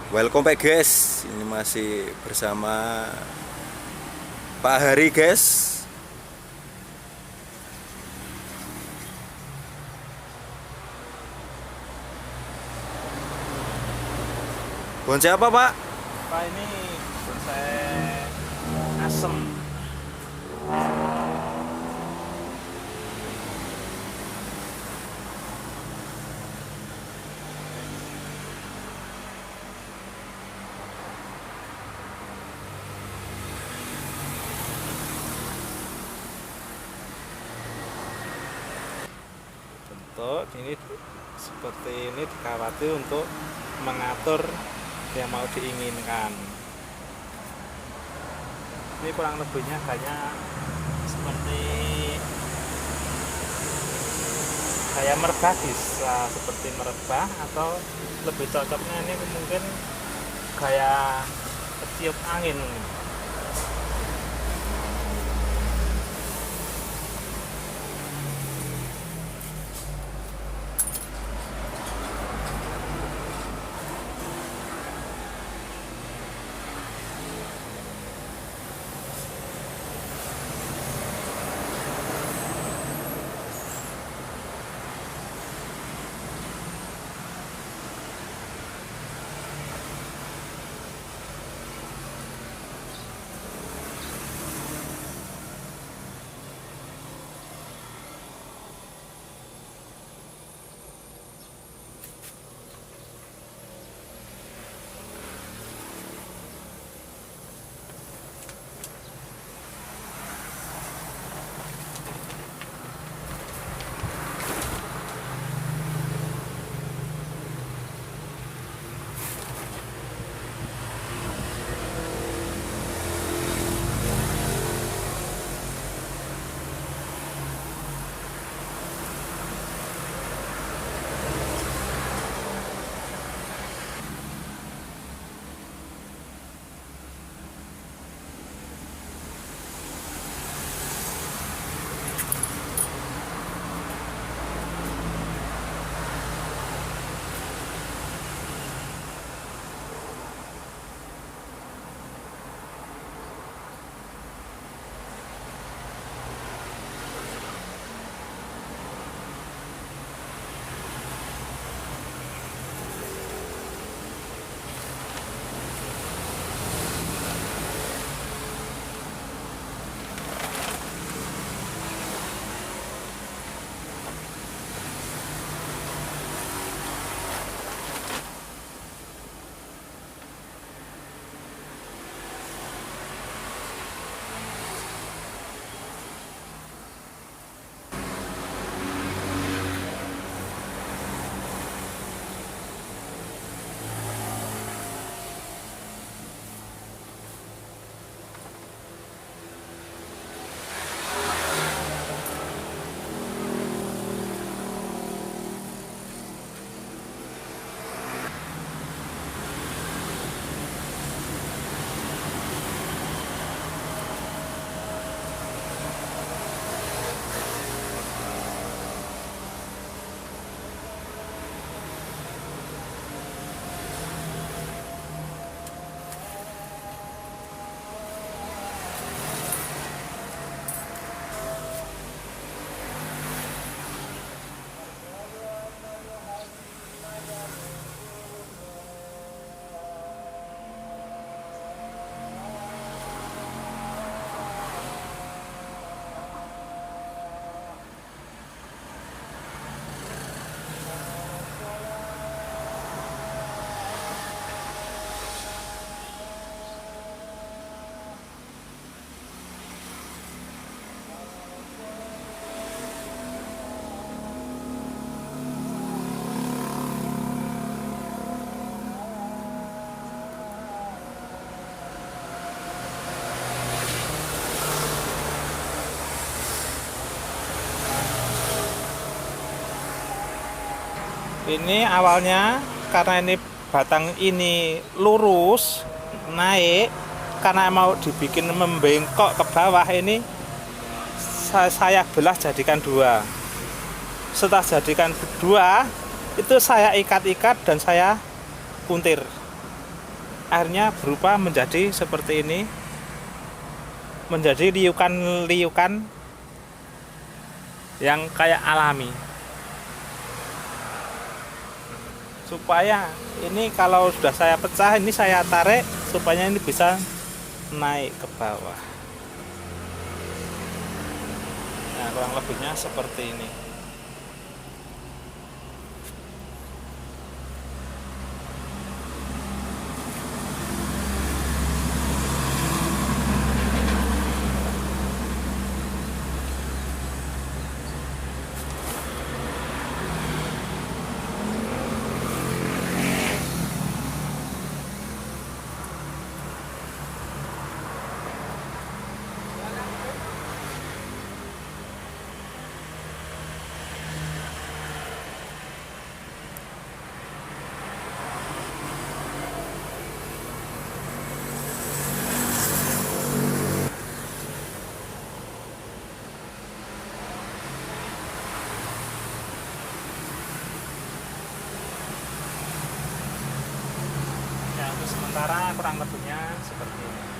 Welcome back guys. Ini masih bersama Pak Hari guys. Bon siapa Pak? Pak, ini bonsai asem. Bentuk ini seperti ini dikawati untuk mengatur yang mau diinginkan. Ini kurang lebihnya kayak seperti kayak merebah, bisa seperti merebah, atau lebih cocoknya ini mungkin kayak tiup angin. Ini awalnya karena ini batang ini lurus naik, karena mau dibikin membengkok ke bawah, ini saya belah jadikan dua. Setelah jadikan dua, itu saya ikat-ikat dan saya puntir. airnya berubah menjadi seperti ini, menjadi liukan-liukan yang kayak alami. Supaya ini kalau sudah saya pecah, ini saya tarik supaya ini bisa naik ke bawah. Nah, kurang lebihnya seperti ini. Ya, untuk sementara kurang lebihnya seperti ini.